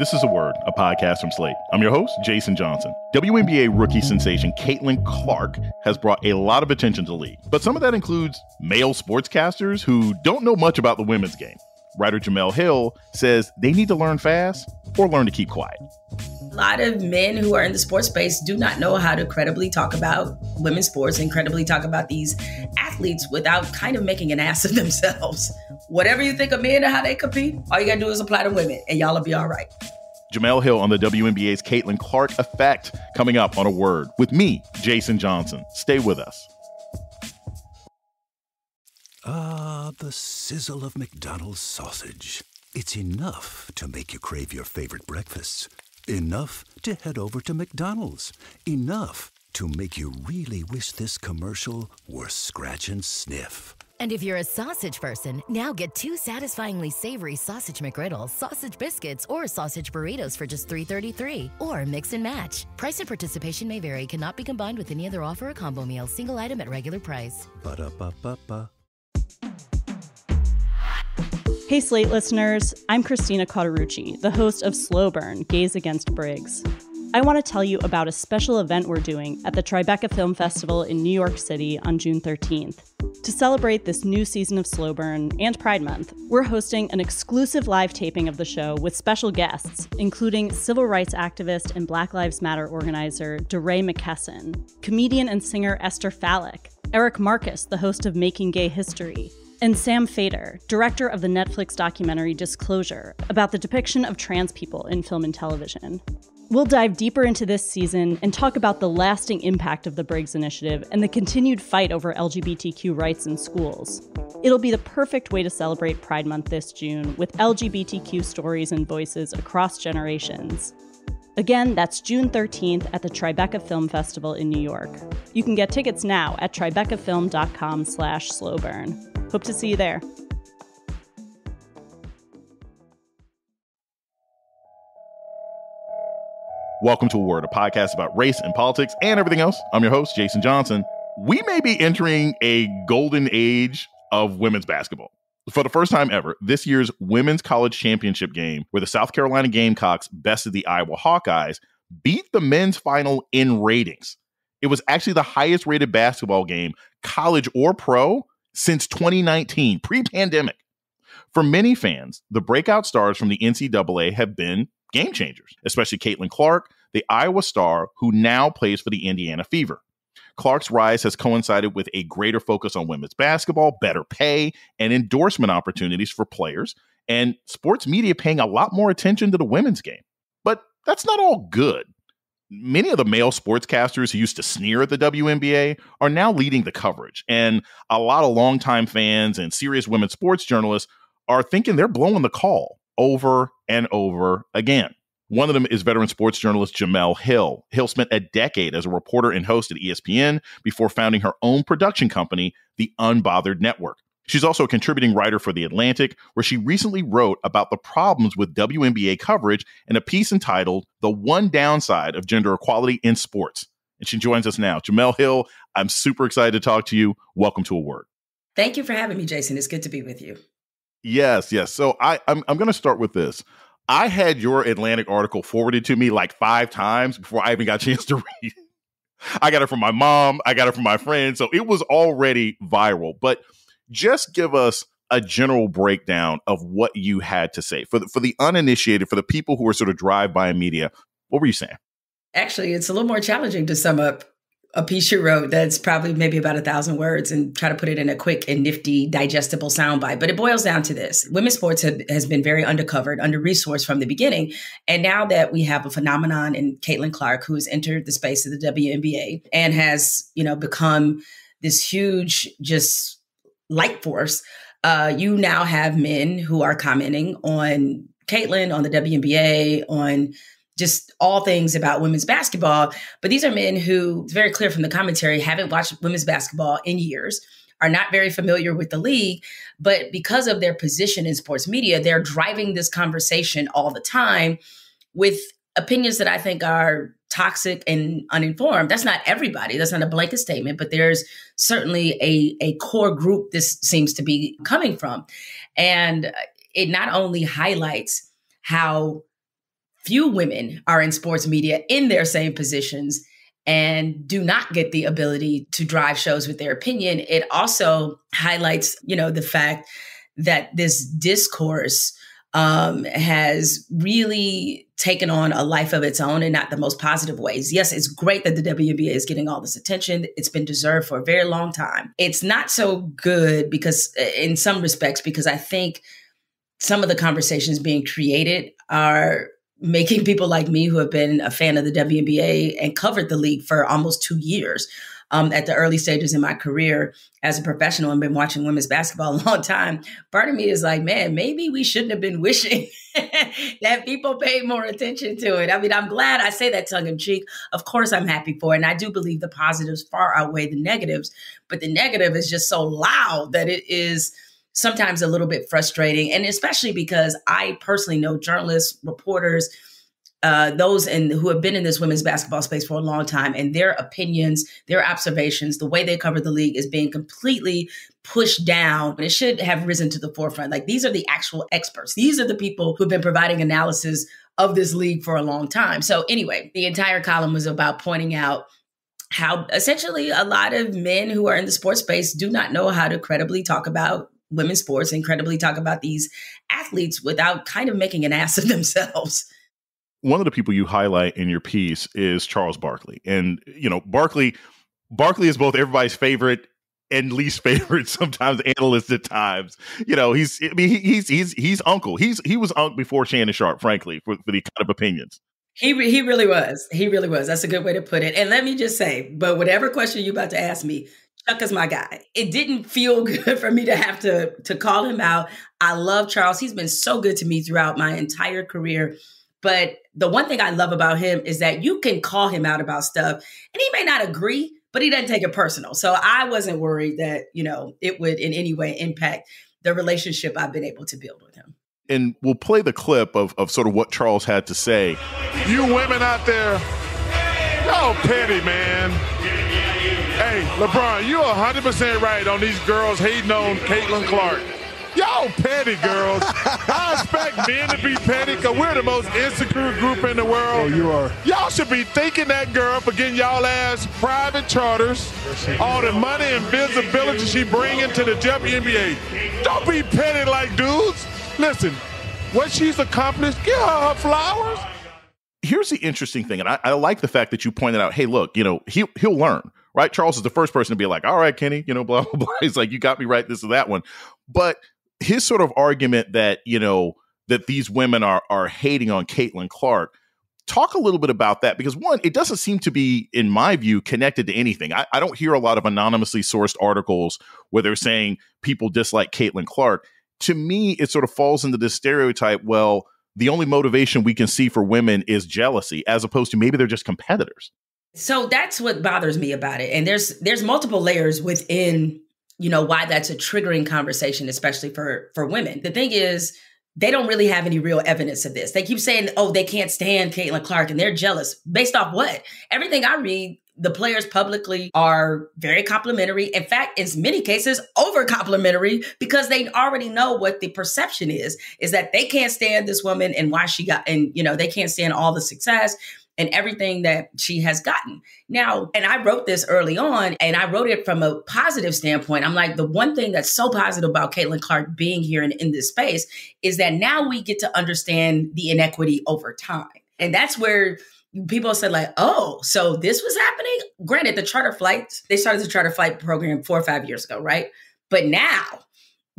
This is A Word, a podcast from Slate. I'm your host, Jason Johnson. WNBA rookie sensation Caitlin Clark has brought a lot of attention to the league, but some of that includes male sportscasters who don't know much about the women's game. Writer Jemele Hill says they need to learn fast or learn to keep quiet. A lot of men who are in the sports space do not know how to credibly talk about women's sports and credibly talk about these athletes without kind of making an ass of themselves. Whatever you think of men and how they compete, all you got to do is apply to women and y'all will be all right. Jemele Hill on the WNBA's Caitlin Clark effect coming up on A Word with me, Jason Johnson. Stay with us. Ah, the sizzle of McDonald's sausage. It's enough to make you crave your favorite breakfasts. Enough to head over to McDonald's. Enough to make you really wish this commercial were scratch and sniff. And if you're a sausage person, now get 2 satisfyingly savory sausage McGriddles, sausage biscuits, or sausage burritos for just $3.33. Or mix and match. Price and participation may vary. Cannot be combined with any other offer or combo meal. Single item at regular price. Ba-da-ba-ba-ba. Hey Slate listeners, I'm Kristina Cauterucci, the host of Slow Burn, Gays Against Briggs. I want to tell you about a special event we're doing at the Tribeca Film Festival in New York City on June 13th. To celebrate this new season of Slow Burn and Pride Month, we're hosting an exclusive live taping of the show with special guests, including civil rights activist and Black Lives Matter organizer DeRay McKesson, comedian and singer Esther Fallick, Eric Marcus, the host of Making Gay History, and Sam Feder, director of the Netflix documentary Disclosure, about the depiction of trans people in film and television. We'll dive deeper into this season and talk about the lasting impact of the Briggs Initiative and the continued fight over LGBTQ rights in schools. It'll be the perfect way to celebrate Pride Month this June with LGBTQ stories and voices across generations. Again, that's June 13th at the Tribeca Film Festival in New York. You can get tickets now at tribecafilm.com/slowburn. Hope to see you there. Welcome to A Word, a podcast about race and politics and everything else. I'm your host, Jason Johnson. We may be entering a golden age of women's basketball. For the first time ever, this year's women's college championship game, where the South Carolina Gamecocks bested the Iowa Hawkeyes, beat the men's final in ratings. It was actually the highest rated basketball game, college or pro, since 2019, pre-pandemic. For many fans, the breakout stars from the NCAA have been game changers, especially Caitlin Clark, the Iowa star who now plays for the Indiana Fever. Clark's rise has coincided with a greater focus on women's basketball, better pay, and endorsement opportunities for players, and sports media paying a lot more attention to the women's game. But that's not all good. Many of the male sportscasters who used to sneer at the WNBA are now leading the coverage, and a lot of longtime fans and serious women's sports journalists are thinking they're blowing the call over and over again. One of them is veteran sports journalist Jemele Hill. Hill spent a decade as a reporter and host at ESPN before founding her own production company, The Unbothered Network. She's also a contributing writer for The Atlantic, where she recently wrote about the problems with WNBA coverage in a piece entitled The One Downside of Gender Equality in Sports. And she joins us now. Jemele Hill, I'm super excited to talk to you. Welcome to A Word. Thank you for having me, Jason. It's good to be with you. Yes. So I'm going to start with this. I had your Atlantic article forwarded to me like 5 times before I even got a chance to read it. I got it from my mom. I got it from my friend. So it was already viral. But just give us a general breakdown of what you had to say. For the uninitiated, for the people who are sort of drive-by media, what were you saying? Actually, it's a little more challenging to sum up a piece you wrote that's probably maybe about 1,000 words and try to put it in a quick and nifty, digestible soundbite. But it boils down to this. Women's sports has been very undercovered, under-resourced from the beginning. And now that we have a phenomenon in Caitlin Clark, who has entered the space of the WNBA and has, become this huge, just light force, you now have men who are commenting on Caitlin, on the WNBA, on just all things about women's basketball. But these are men who, it's very clear from the commentary, haven't watched women's basketball in years, are not very familiar with the league. But because of their position in sports media, they're driving this conversation all the time with opinions that I think are toxic and uninformed. That's not everybody. That's not a blanket statement, but there's certainly a core group this seems to be coming from. And it not only highlights how few women are in sports media in their same positions and do not get the ability to drive shows with their opinion, it also highlights, the fact that this discourse has really taken on a life of its own in not the most positive ways. Yes, it's great that the WNBA is getting all this attention. It's been deserved for a very long time. It's not so good because in some respects, because I think some of the conversations being created are making people like me who have been a fan of the WNBA and covered the league for almost 2 years at the early stages in my career as a professional and been watching women's basketball a long time. Part of me is like, man, maybe we shouldn't have been wishing that people paid more attention to it. I mean, I'm glad I say that tongue in cheek. Of course, I'm happy for it. And I do believe the positives far outweigh the negatives. But the negative is just so loud that it is sometimes a little bit frustrating. And especially because I personally know journalists, reporters, those who have been in this women's basketball space for a long time, and their opinions, their observations, the way they cover the league is being completely pushed down. And it should have risen to the forefront. Like, these are the actual experts. These are the people who've been providing analysis of this league for a long time. So anyway, the entire column was about pointing out how essentially a lot of men who are in the sports space do not know how to credibly talk about women's sports and credibly talk about these athletes without kind of making an ass of themselves. One of the people you highlight in your piece is Charles Barkley. And, Barkley is both everybody's favorite and least favorite, sometimes analyst at times. He's uncle. He was uncle before Shannon Sharpe, frankly, for the kind of opinions. He really was. He really was. That's a good way to put it. And let me just say, but whatever question you're about to ask me, Chuck is my guy. It didn't feel good for me to have to call him out. I love Charles. He's been so good to me throughout my entire career. But the one thing I love about him is that you can call him out about stuff and he may not agree, but he doesn't take it personal. So I wasn't worried that, it would in any way impact the relationship I've been able to build with him. And we'll play the clip of sort of what Charles had to say. You women out there, y'all petty, man. Hey, LeBron, you're 100% right on these girls hating on Caitlin Clark. Y'all petty, girls. I expect men to be petty because we're the most insecure group in the world. Oh, you are. Y'all should be thanking that girl for getting y'all ass private charters, all the money and visibility she bringing to the WNBA. Don't be petty like dudes. Listen, what she's accomplished, give her flowers. Here's the interesting thing, and I like the fact that you pointed out, hey, look, he'll learn, right? Charles is the first person to be like, all right, Kenny, blah, blah, blah. He's like, you got me right, this or that one. But his sort of argument that, that these women are hating on Caitlin Clark, talk a little bit about that, because one, it doesn't seem to be, in my view, connected to anything. I don't hear a lot of anonymously sourced articles where they're saying people dislike Caitlin Clark. To me, it sort of falls into this stereotype, well, the only motivation we can see for women is jealousy, as opposed to maybe they're just competitors. So that's what bothers me about it. And there's multiple layers within, why that's a triggering conversation, especially for women. The thing is, they don't really have any real evidence of this. They keep saying, oh, they can't stand Caitlin Clark and they're jealous. Based off what? Everything I read, the players publicly are very complimentary. In fact, in many cases, over complimentary, because they already know what the perception is that they can't stand this woman and why she got, and, they can't stand all the success and everything that she has gotten. Now, and I wrote this early on, and I wrote it from a positive standpoint. I'm like, the one thing that's so positive about Caitlin Clark being here in this space is that now we get to understand the inequity over time. And that's where people said like, oh, so this was happening? Granted, they started the charter flight program 4 or 5 years ago, right? But now,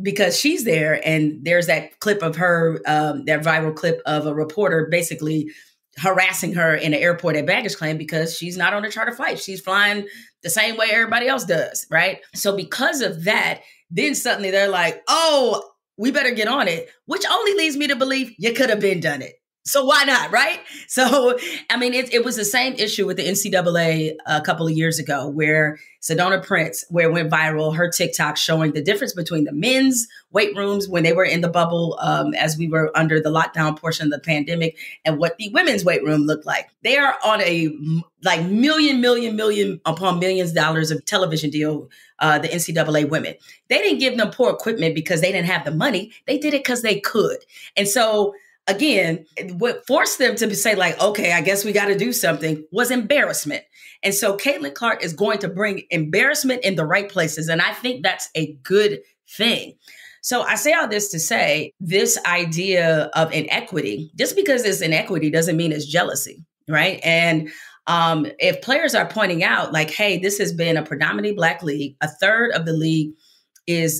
because she's there and there's that clip of her, that viral clip of a reporter basically harassing her in the airport at baggage claim because she's not on a charter flight. She's flying the same way everybody else does, right? So because of that, then suddenly they're like, oh, we better get on it, which only leads me to believe you could have been done it. So why not, right? So, I mean, it was the same issue with the NCAA a couple of years ago where Sedona Prince, where it went viral, her TikTok showing the difference between the men's weight rooms when they were in the bubble as we were under the lockdown portion of the pandemic and what the women's weight room looked like. They are on a like million upon millions of dollars of television deal, the NCAA women. They didn't give them poor equipment because they didn't have the money. They did it because they could. And so again, what forced them to say like, okay, I guess we got to do something was embarrassment. And so Caitlin Clark is going to bring embarrassment in the right places. And I think that's a good thing. So I say all this to say this idea of inequity, just because it's inequity doesn't mean it's jealousy, right? And if players are pointing out like, hey, this has been a predominantly Black league, a third of the league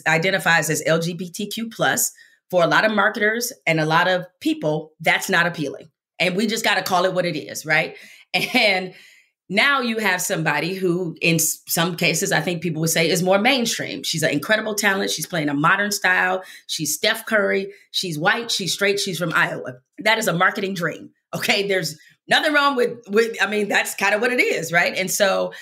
identifies as LGBTQ plus. For a lot of marketers and a lot of people, that's not appealing. And we just got to call it what it is, right? And now you have somebody who, in some cases, I think people would say is more mainstream. She's an incredible talent. She's playing a modern style. She's Steph Curry. She's white. She's straight. She's from Iowa. That is a marketing dream. Okay. There's nothing wrong with I mean, that's kind of what it is, right? And so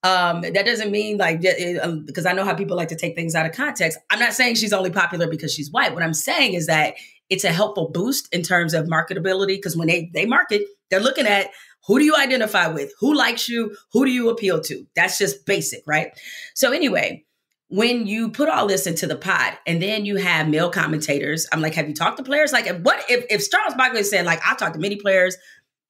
that doesn't mean like, because I know how people like to take things out of context. I'm not saying she's only popular because she's white. What I'm saying is that it's a helpful boost in terms of marketability, because when they market, they're looking at who do you identify with? Who likes you? Who do you appeal to? That's just basic, right? So anyway, when you put all this into the pot and then you have male commentators, I'm like, have you talked to players? Like, what if Charles Barkley said, like, I've talked to many players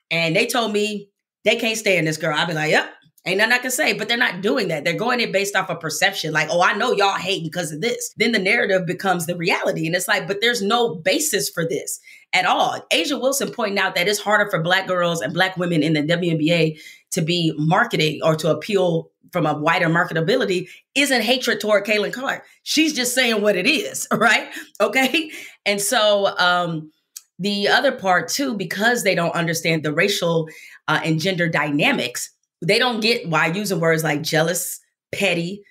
and they told me they can't stand this girl, I'd be like, yep. Ain't nothing I can say, but they're not doing that. They're going in based off of perception. Like, oh, I know y'all hating because of this. Then the narrative becomes the reality. And it's like, but there's no basis for this at all. Asia Wilson pointing out that it's harder for Black girls and Black women in the WNBA to be marketing or to appeal from a wider marketability isn't hatred toward Caitlin Clark. She's just saying what it is, right? Okay. And so the other part too, because they don't understand the racial and gender dynamics, they don't get why using words like jealous, petty.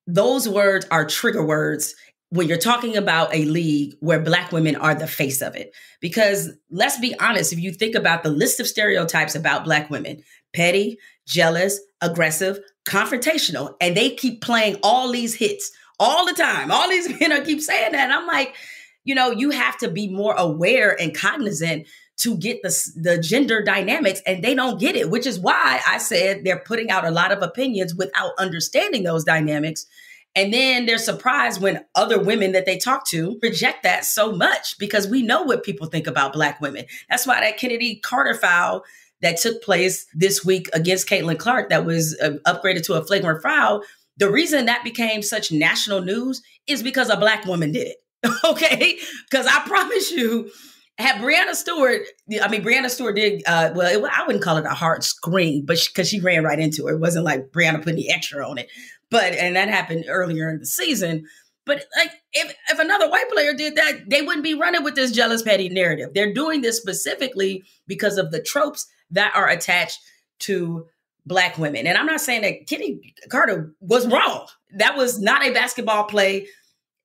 Those words are trigger words when you're talking about a league where Black women are the face of it. Because let's be honest, if you think about the list of stereotypes about Black women, petty, jealous, aggressive, confrontational, and they keep playing all these hits all the time. All these men keep saying that. And I'm like, you know, you have to be more aware and cognizant to get the gender dynamics, and they don't get it, which is why I said they're putting out a lot of opinions without understanding those dynamics. And then they're surprised when other women that they talk to reject that so much, because we know what people think about Black women. That's why that Kennedy Carter foul that took place this week against Caitlin Clark that was upgraded to a flagrant foul, the reason that became such national news is because a Black woman did it, okay? Because I promise you, had Breanna Stewart did, I wouldn't call it a hard screen, but because she ran right into it. It wasn't like Breanna put the extra on it. And that happened earlier in the season. But like, if another white player did that, they wouldn't be running with this jealous, petty narrative. They're doing this specifically because of the tropes that are attached to Black women. And I'm not saying that Kennedy Carter was wrong. That was not a basketball play.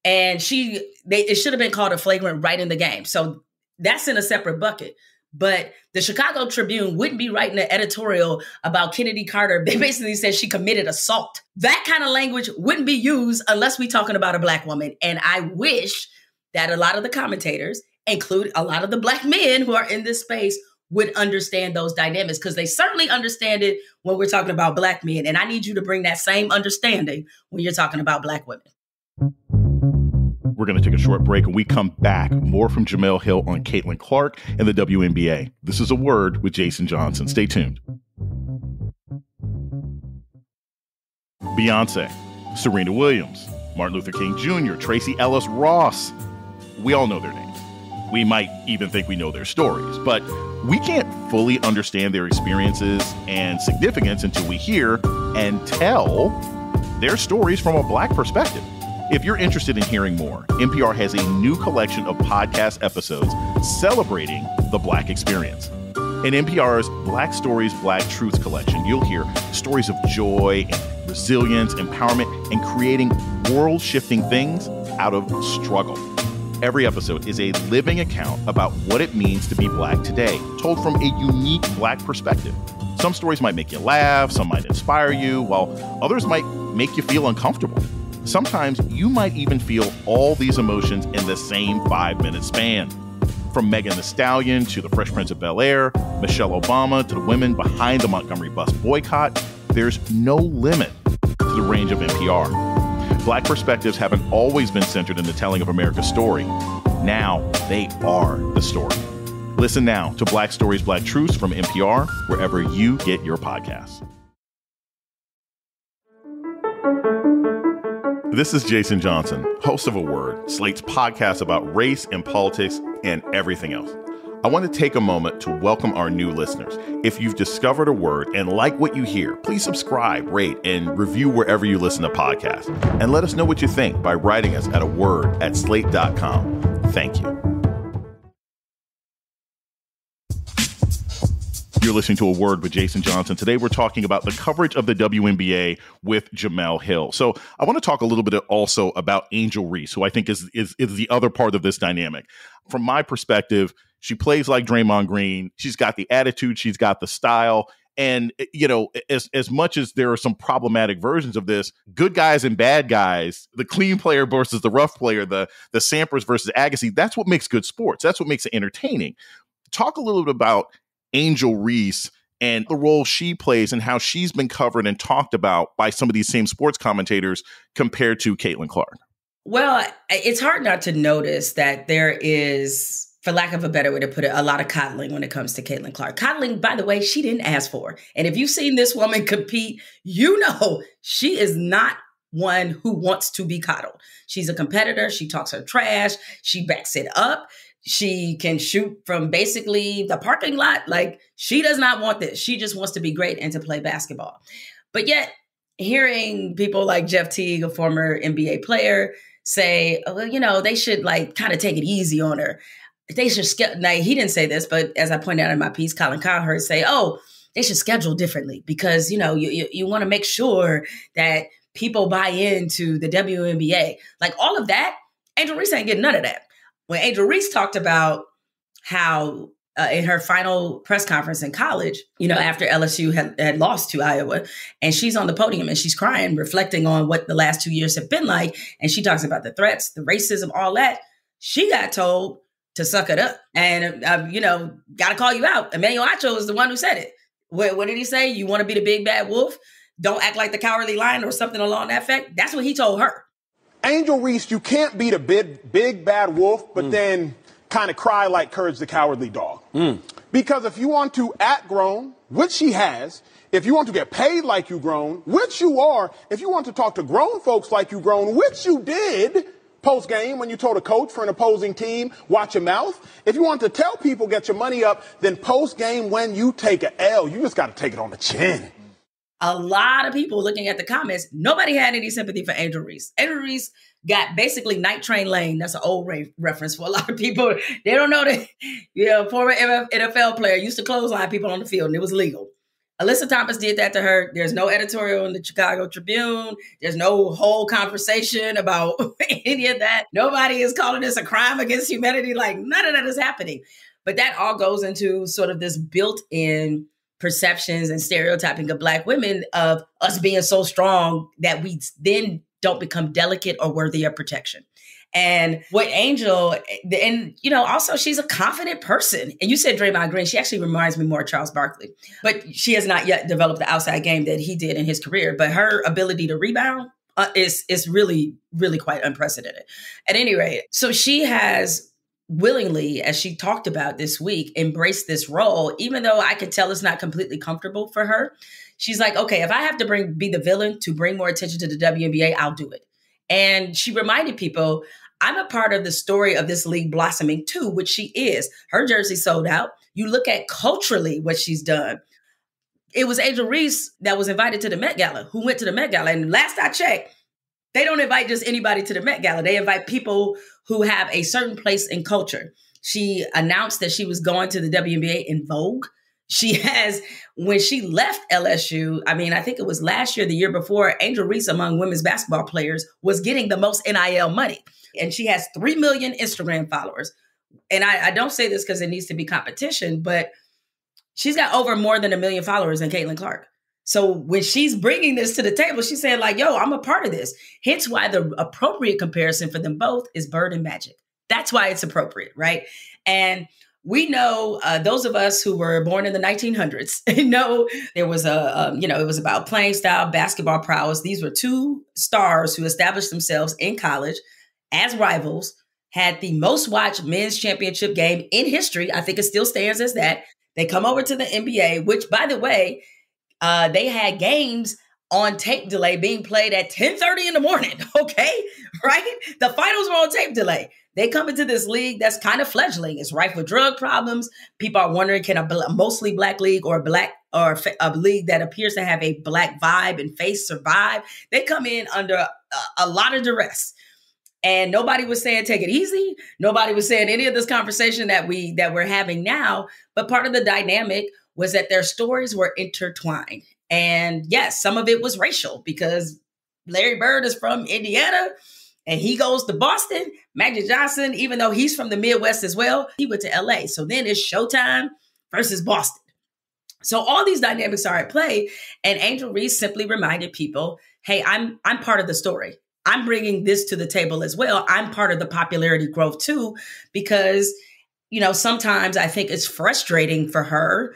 And it should have been called a flagrant right in the game. So that's in a separate bucket. But the Chicago Tribune wouldn't be writing an editorial about Kennedy Carter. They basically said she committed assault. That kind of language wouldn't be used unless we're talking about a Black woman. And I wish that a lot of the commentators, include a lot of the Black men who are in this space, would understand those dynamics, because they certainly understand it when we're talking about Black men. And I need you to bring that same understanding when you're talking about Black women. We're going to take a short break. When we come back, more from Jemele Hill on Caitlin Clark and the WNBA. This is A Word with Jason Johnson. Stay tuned. Beyonce, Serena Williams, Martin Luther King Jr., Tracy Ellis Ross. We all know their names. We might even think we know their stories, but we can't fully understand their experiences and significance until we hear and tell their stories from a Black perspective. If you're interested in hearing more, NPR has a new collection of podcast episodes celebrating the Black experience. In NPR's Black Stories, Black Truths collection, you'll hear stories of joy and resilience, empowerment, and creating world-shifting things out of struggle. Every episode is a living account about what it means to be Black today, told from a unique Black perspective. Some stories might make you laugh, some might inspire you, while others might make you feel uncomfortable. Sometimes you might even feel all these emotions in the same 5-minute span. From Megan Thee Stallion to the Fresh Prince of Bel-Air, Michelle Obama to the women behind the Montgomery bus boycott, there's no limit to the range of NPR. Black perspectives haven't always been centered in the telling of America's story. Now they are the story. Listen now to Black Stories, Black Truths from NPR, wherever you get your podcasts. This is Jason Johnson, host of A Word, Slate's podcast about race and politics and everything else. I want to take a moment to welcome our new listeners. If you've discovered A Word and like what you hear, please subscribe, rate, and review wherever you listen to podcasts. And let us know what you think by writing us at aword@slate.com. Thank you. You're listening to A Word with Jason Johnson. Today, we're talking about the coverage of the WNBA with Jemele Hill. So I want to talk a little bit also about Angel Reese, who I think is the other part of this dynamic. From my perspective, she plays like Draymond Green. She's got the attitude. She's got the style. And, you know, as much as there are some problematic versions of this, good guys and bad guys, the clean player versus the rough player, the Sampras versus Agassi, that's what makes good sports. That's what makes it entertaining. Talk a little bit about Angel Reese and the role she plays and how she's been covered and talked about by some of these same sports commentators compared to Caitlin Clark. Well, it's hard not to notice that there is, for lack of a better way to put it, a lot of coddling when it comes to Caitlin Clark. Coddling, by the way, she didn't ask for. And if you've seen this woman compete, you know she is not one who wants to be coddled. She's a competitor. She talks her trash. She backs it up. She can shoot from basically the parking lot. Like, she does not want this. She just wants to be great and to play basketball. But yet, hearing people like Jeff Teague, a former NBA player, say, oh, well, you know, they should like kind of take it easy on her. They should, now he didn't say this, but as I pointed out in my piece, Colin Cowherd say, oh, they should schedule differently because, you know, you want to make sure that people buy into the WNBA. Like, all of that, Angel Reese ain't getting none of that. When Angel Reese talked about how in her final press conference in college, you know, after LSU had lost to Iowa, and she's on the podium and she's crying, reflecting on what the last 2 years have been like. And she talks about the threats, the racism, all that. She got told to suck it up and, you know, got to call you out. Emmanuel Acho is the one who said it. What did he say? You want to be the big bad wolf? Don't act like the cowardly lion or something along that effect. That's what he told her. Angel Reese, you can't be the big bad wolf, but then kind of cry like Courage the Cowardly Dog. Because if you want to act grown, which she has, if you want to get paid like you grown, which you are, if you want to talk to grown folks like you grown, which you did post-game when you told a coach for an opposing team, watch your mouth. If you want to tell people get your money up, then post-game when you take an L, you just got to take it on the chin. A lot of people looking at the comments, nobody had any sympathy for Angel Reese. Angel Reese got basically Night Train Lane. That's an old reference for a lot of people. They don't know that, you know, former NFL player used to clothesline people on the field and it was legal. Alyssa Thomas did that to her. There's no editorial in the Chicago Tribune. There's no whole conversation about any of that. Nobody is calling this a crime against humanity. Like, none of that is happening. But that all goes into sort of this built-in perceptions and stereotyping of Black women of us being so strong that we then don't become delicate or worthy of protection. And what Angel, and, you know, also she's a confident person. And you said Draymond Green. She actually reminds me more of Charles Barkley. But she has not yet developed the outside game that he did in his career. But her ability to rebound is really, really quite unprecedented. At any rate, so she has willingly, as she talked about this week, embraced this role, even though I could tell it's not completely comfortable for her. She's like, okay, if I have to be the villain to bring more attention to the WNBA, I'll do it. And she reminded people, I'm a part of the story of this league blossoming too, which she is. Her jersey sold out. You look at culturally what she's done. It was Angel Reese that was invited to the Met Gala, who went to the Met Gala. And last I checked, they don't invite just anybody to the Met Gala. They invite people who have a certain place in culture. She announced that she was going to the WNBA in Vogue. She has, when she left LSU, I mean, I think it was last year, the year before, Angel Reese among women's basketball players was getting the most NIL money. And she has 3 million Instagram followers. And I don't say this because it needs to be competition, but she's got over more than 1 million followers than Caitlin Clark. So when she's bringing this to the table, she's saying like, yo, I'm a part of this. Hence why the appropriate comparison for them both is Bird and Magic. That's why it's appropriate, right? And we know those of us who were born in the 1900s know there was it was about playing style, basketball prowess. These were two stars who established themselves in college as rivals, had the most watched men's championship game in history. I think it still stands as that. They come over to the NBA, which, by the way, they had games on tape delay being played at 10:30 in the morning. Okay, right? The finals were on tape delay. They come into this league that's kind of fledgling. It's rife with drug problems. People are wondering, can a mostly black league or a league that appears to have a black vibe and face survive? They come in under a lot of duress. And nobody was saying, take it easy. Nobody was saying any of this conversation that we're having now. But part of the dynamic was that their stories were intertwined. And yes, some of it was racial because Larry Bird is from Indiana and he goes to Boston. Magic Johnson, even though he's from the Midwest as well, he went to LA. So then it's Showtime versus Boston. So all these dynamics are at play. And Angel Reese simply reminded people, hey, I'm part of the story. I'm bringing this to the table as well. I'm part of the popularity growth too, because, sometimes I think it's frustrating for her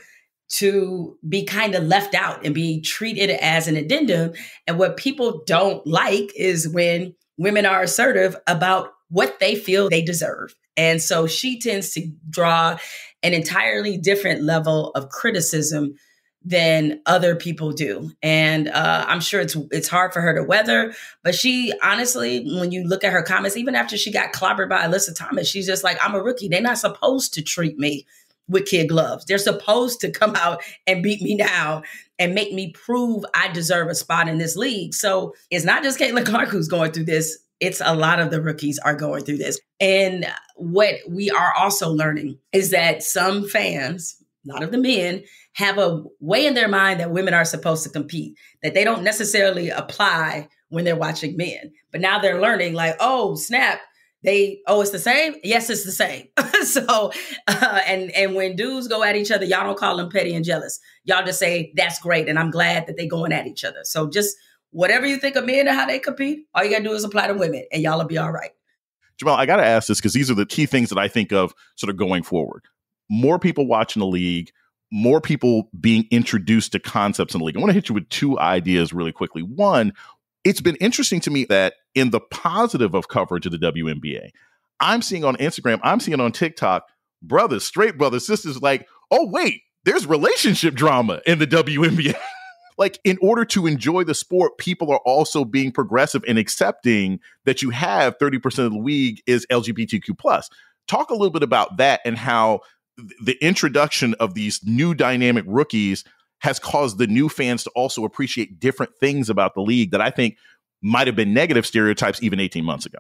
to be kind of left out and be treated as an addendum. And what people don't like is when women are assertive about what they feel they deserve. And so she tends to draw an entirely different level of criticism than other people do. And I'm sure it's hard for her to weather. But she honestly, when you look at her comments, even after she got clobbered by Alyssa Thomas, she's just like, I'm a rookie. They're not supposed to treat me with kid gloves. They're supposed to come out and beat me now and make me prove I deserve a spot in this league. So it's not just Caitlin Clark who's going through this. It's a lot of the rookies are going through this. And what we are also learning is that some fans, a lot of the men, have a way in their mind that women are supposed to compete, that they don't necessarily apply when they're watching men. But now they're learning like, oh, snap. It's the same? Yes, it's the same. So, and when dudes go at each other, y'all don't call them petty and jealous. Y'all just say, that's great. And I'm glad that they're going at each other. So just whatever you think of men and how they compete, all you got to do is apply to women and y'all will be all right. Jemele, I got to ask this because these are the key things that I think of sort of going forward. More people watching the league, more people being introduced to concepts in the league. I want to hit you with two ideas really quickly. One, it's been interesting to me that in the positive of coverage of the WNBA, I'm seeing on Instagram, I'm seeing on TikTok, brothers, straight brothers, sisters like, oh, wait, there's relationship drama in the WNBA. Like, in order to enjoy the sport, people are also being progressive and accepting that you have 30% of the league is LGBTQ+. Talk a little bit about that and how the introduction of these new dynamic rookies has caused the new fans to also appreciate different things about the league that I think might have been negative stereotypes even 18 months ago.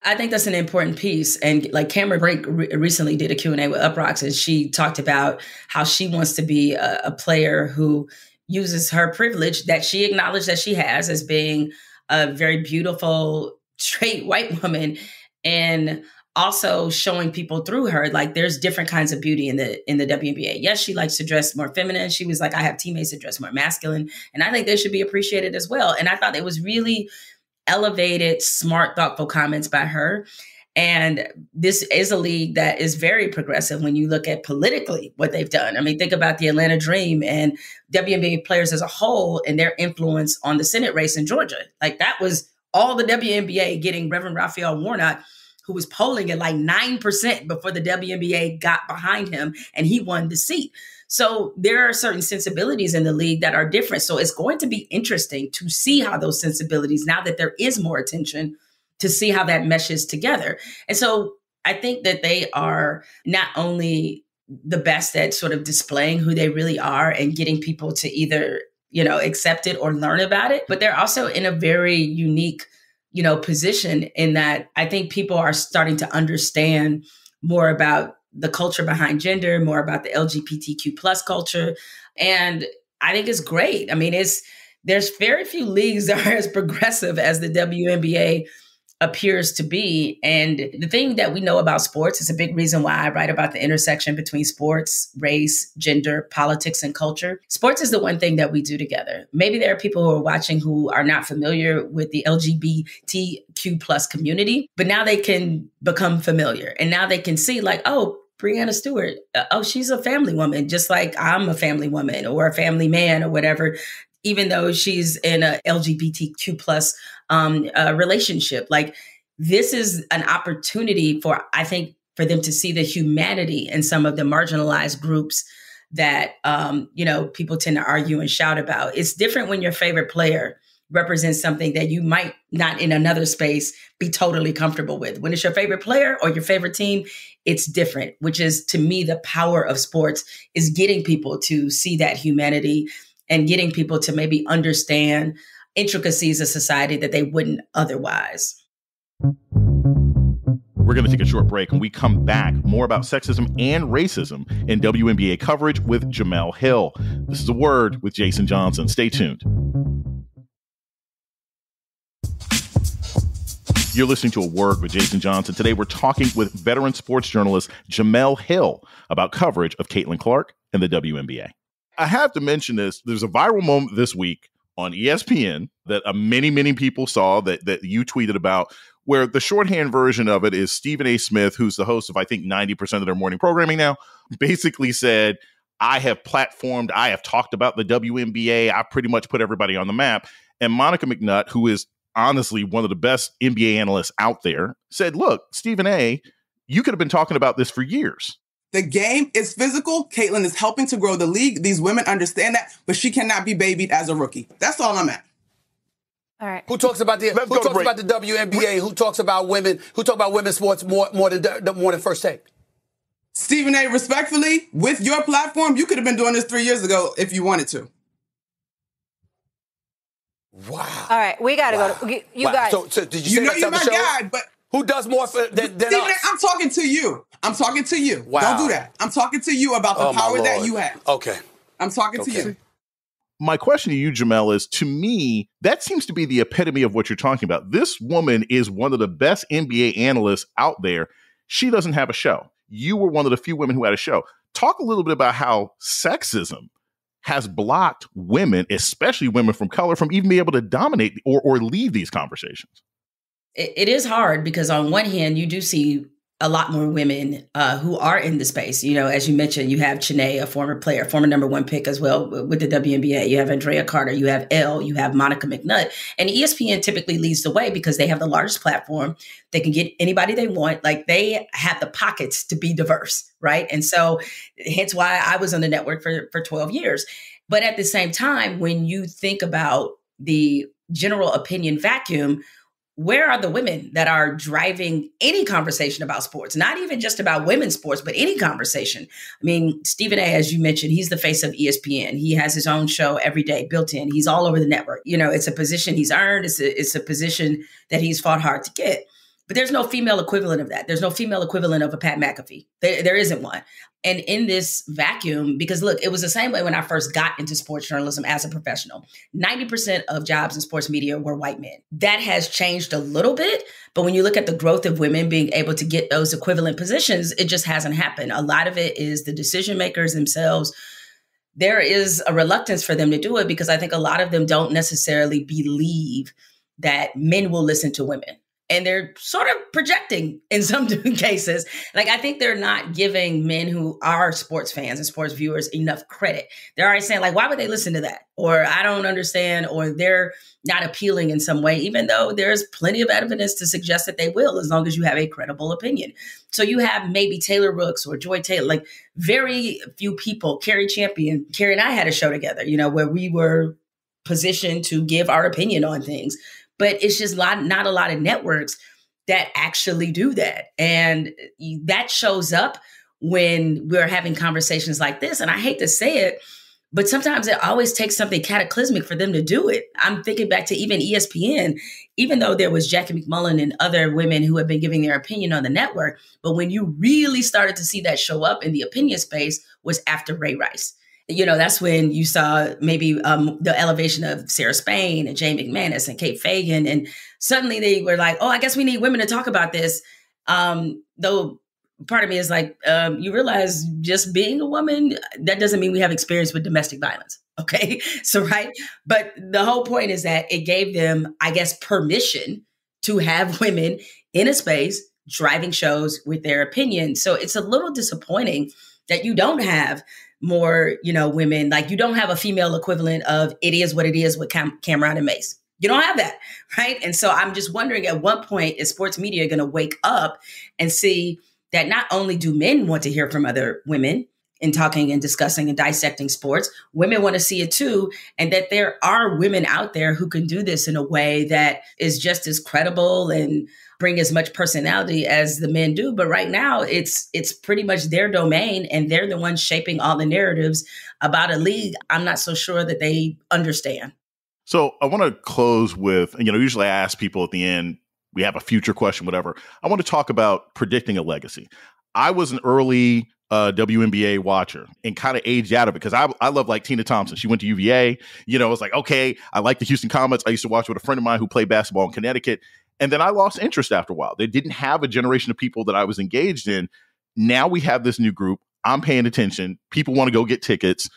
I think that's an important piece. And like Cameron Brink recently did a Q&A with Uprocks, and she talked about how she wants to be a player who uses her privilege that she acknowledged that she has as being a very beautiful, straight white woman, and also showing people through her, like there's different kinds of beauty in the WNBA. Yes, she likes to dress more feminine. She was like, I have teammates that dress more masculine, and I think they should be appreciated as well. And I thought it was really elevated, smart, thoughtful comments by her. And this is a league that is very progressive when you look at politically what they've done. I mean, think about the Atlanta Dream and WNBA players as a whole and their influence on the Senate race in Georgia. Like that was all the WNBA getting Reverend Raphael Warnock, who was polling at like 9% before the WNBA got behind him and he won the seat. So there are certain sensibilities in the league that are different. So it's going to be interesting to see how those sensibilities, now that there is more attention, to see how that meshes together. And so I think that they are not only the best at sort of displaying who they really are and getting people to either, accept it or learn about it, but they're also in a very unique position in that I think people are starting to understand more about the culture behind gender, more about the LGBTQ plus culture. And I think it's great. I mean, there's very few leagues that are as progressive as the WNBA appears to be. And the thing that we know about sports is a big reason why I write about the intersection between sports, race, gender, politics, and culture. Sports is the one thing that we do together. Maybe there are people who are watching who are not familiar with the LGBTQ plus community, but now they can become familiar. And now they can see like, oh, Breanna Stewart, she's a family woman, just like I'm a family woman or a family man or whatever, even though she's in a LGBTQ plus relationship. Like this is an opportunity for, I think, for them to see the humanity in some of the marginalized groups that, people tend to argue and shout about. It's different when your favorite player represents something that you might not in another space be totally comfortable with. When it's your favorite player or your favorite team, it's different, which is, to me, the power of sports, is getting people to see that humanity and getting people to maybe understand intricacies of society that they wouldn't otherwise. We're going to take a short break. When we come back, more about sexism and racism in WNBA coverage with Jemele Hill. This is A Word with Jason Johnson. Stay tuned. You're listening to A Word with Jason Johnson. Today, we're talking with veteran sports journalist Jemele Hill about coverage of Caitlin Clark and the WNBA. I have to mention this. There's a viral moment this week on ESPN that many people saw that you tweeted about, where the shorthand version of it is Stephen A. Smith, who's the host of, I think, 90% of their morning programming now, basically said, I have platformed, I have talked about the WNBA, I've pretty much put everybody on the map. And Monica McNutt, who is honestly one of the best NBA analysts out there, said, look, Stephen A., you could have been talking about this for years. The game is physical. Caitlin is helping to grow the league. These women understand that, but she cannot be babied as a rookie. That's all I'm at. All right. Who talks about the WNBA? Who talks about women? Who talk about women's sports more than First Take? Stephen A., respectfully, with your platform, you could have been doing this 3 years ago if you wanted to. Wow. All right, we got to go to you guys. So did you say you're my guy, but who does more than Stephen us? I'm talking to you. I'm talking to you. Wow. Don't do that. I'm talking to you about the power that you have. Okay. I'm talking to you. My question to you, Jemele, is, to me, that seems to be the epitome of what you're talking about. This woman is one of the best NBA analysts out there. She doesn't have a show. You were one of the few women who had a show. Talk a little bit about how sexism has blocked women, especially women from color, from even being able to dominate or lead these conversations. It is hard because on one hand, you do see a lot more women who are in the space. You know, as you mentioned, you have Chene, a former player, former #1 pick as well with the WNBA. You have Andrea Carter, you have Elle, you have Monica McNutt. And ESPN typically leads the way because they have the largest platform. They can get anybody they want. Like, they have the pockets to be diverse, right? And so hence why I was on the network for 12 years. But at the same time, when you think about the general opinion vacuum, where are the women that are driving any conversation about sports? Not even just about women's sports, but any conversation. I mean, Stephen A., as you mentioned, he's the face of ESPN. He has his own show every day built in. He's all over the network. You know, it's a position he's earned. It's a position that he's fought hard to get. But there's no female equivalent of that. There's no female equivalent of a Pat McAfee. There isn't one. And in this vacuum, because look, it was the same way when I first got into sports journalism as a professional. 90% of jobs in sports media were white men. That has changed a little bit. But when you look at the growth of women being able to get those equivalent positions, it just hasn't happened. A lot of it is the decision makers themselves. There is a reluctance for them to do it because I think a lot of them don't necessarily believe that men will listen to women. And they're sort of projecting in some cases. Like, I think they're not giving men who are sports fans and sports viewers enough credit. They're already saying, like, why would they listen to that? Or I don't understand, or they're not appealing in some way, even though there's plenty of evidence to suggest that they will, as long as you have a credible opinion. So you have maybe Taylor Rooks or Joy Taylor, like very few people. Carrie Champion, Carrie and I had a show together, you know, where we were positioned to give our opinion on things. But it's just not a lot of networks that actually do that. And that shows up when we're having conversations like this. And I hate to say it, but sometimes it always takes something cataclysmic for them to do it. I'm thinking back to even ESPN, even though there was Jackie McMullen and other women who have been giving their opinion on the network. But when you really started to see that show up in the opinion space was after Ray Rice. You know, that's when you saw maybe the elevation of Sarah Spain and Jane McManus and Kate Fagan. And suddenly they were like, oh, I guess we need women to talk about this. Though part of me is like, you realize just being a woman, that doesn't mean we have experience with domestic violence. Okay. So, right. But the whole point is that it gave them, I guess, permission to have women in a space driving shows with their opinion. So it's a little disappointing that you don't have more, you know, women, like you don't have a female equivalent of It Is What It Is with Cameron and Mace. You don't have that, right? And so I'm just wondering, at what point is sports media going to wake up and see that not only do men want to hear from other women in talking and discussing and dissecting sports, women want to see it too, and that there are women out there who can do this in a way that is just as credible and bring as much personality as the men do. But right now, it's pretty much their domain, and they're the ones shaping all the narratives about a league I'm not so sure that they understand. So I want to close with, usually I ask people at the end, we have a future question, whatever. I want to talk about predicting a legacy. I was an early WNBA watcher and kind of aged out of it because I love like Tina Thompson. She went to UVA. It was like, okay, I like the Houston Comets. I used to watch with a friend of mine who played basketball in Connecticut. And then I lost interest after a while. They didn't have a generation of people that I was engaged in. Now we have this new group. I'm paying attention. People want to go get tickets.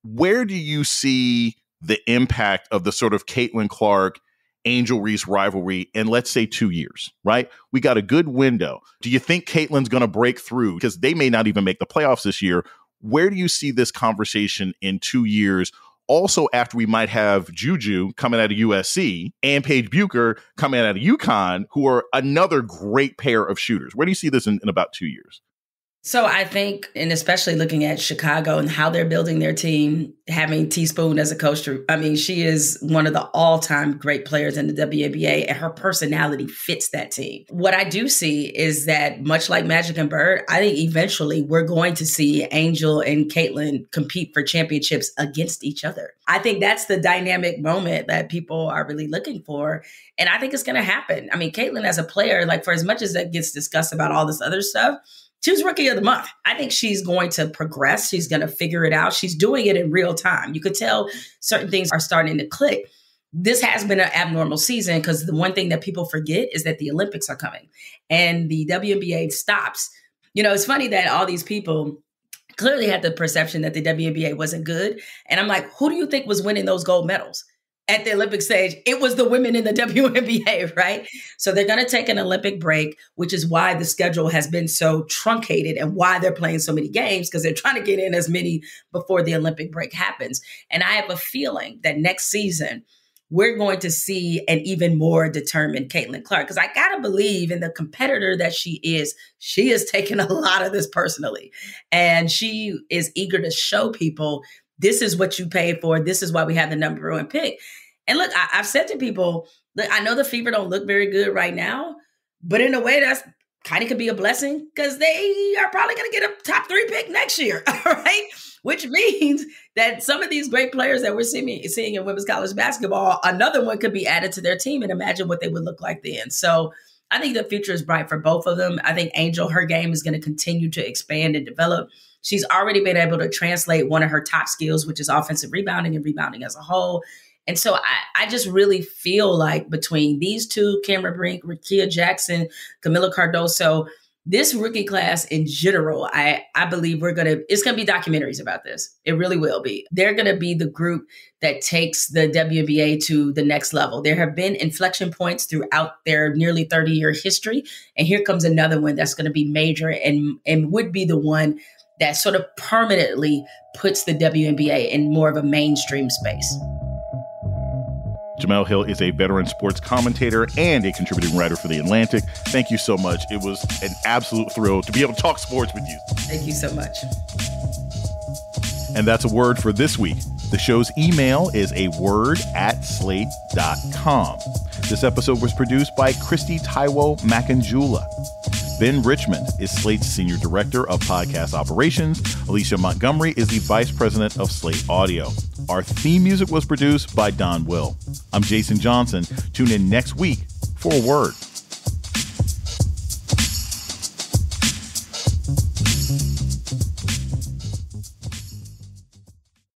Where do you see the impact of the sort of Caitlin Clark, Angel Reese rivalry in, let's say, 2 years, right? We got a good window. Do you think Caitlin's going to break through? Because they may not even make the playoffs this year. Where do you see this conversation in 2 years? Also, after we might have Juju coming out of USC and Paige Bucher coming out of UConn, who are another great pair of shooters. Where do you see this in about 2 years? So I think, and especially looking at Chicago and how they're building their team, having Teaspoon as a coach, she is one of the all-time great players in the WNBA, and her personality fits that team. What I do see is that, much like Magic and Bird, I think eventually we're going to see Angel and Caitlin compete for championships against each other. I think that's the dynamic moment that people are really looking for, and I think it's going to happen. Caitlin as a player, like, for as much as that gets discussed about all this other stuff, she was Rookie of the Month. I think she's going to progress. She's going to figure it out. She's doing it in real time. You could tell certain things are starting to click. This has been an abnormal season because the one thing that people forget is that the Olympics are coming and the WNBA stops. It's funny that all these people clearly had the perception that the WNBA wasn't good. And I'm like, who do you think was winning those gold medals? At the Olympic stage, it was the women in the WNBA, right? So they're going to take an Olympic break, which is why the schedule has been so truncated and why they're playing so many games, because they're trying to get in as many before the Olympic break happens. And I have a feeling that next season, we're going to see an even more determined Caitlin Clark, because I got to believe in the competitor that she is taking a lot of this personally. And she is eager to show people, this is what you paid for. This is why we have the number one pick. And look, I've said to people, look, I know the Fever don't look very good right now, but in a way that's kind of could be a blessing because they are probably going to get a top 3 pick next year, right? Which means that some of these great players that we're seeing in women's college basketball, another one could be added to their team, and imagine what they would look like then. So I think the future is bright for both of them. I think Angel, her game is going to continue to expand and develop. She's already been able to translate one of her top skills, which is offensive rebounding and rebounding as a whole. And so I just really feel like between these two, Cameron Brink, Rickea Jackson, Camila Cardoso, this rookie class in general, I believe it's going to be documentaries about this. It really will be. They're going to be the group that takes the WNBA to the next level. There have been inflection points throughout their nearly 30-year history. And here comes another one that's going to be major and would be the one that sort of permanently puts the WNBA in more of a mainstream space. Jemele Hill is a veteran sports commentator and a contributing writer for The Atlantic. Thank you so much. It was an absolute thrill to be able to talk sports with you. Thank you so much. And that's a word for this week. The show's email is aword@slate.com. This episode was produced by Kristie Taiwo-Makanjuola. Ben Richmond is Slate's Senior Director of Podcast Operations. Alicia Montgomery is the Vice President of Slate Audio. Our theme music was produced by Don Will. I'm Jason Johnson. Tune in next week for A Word.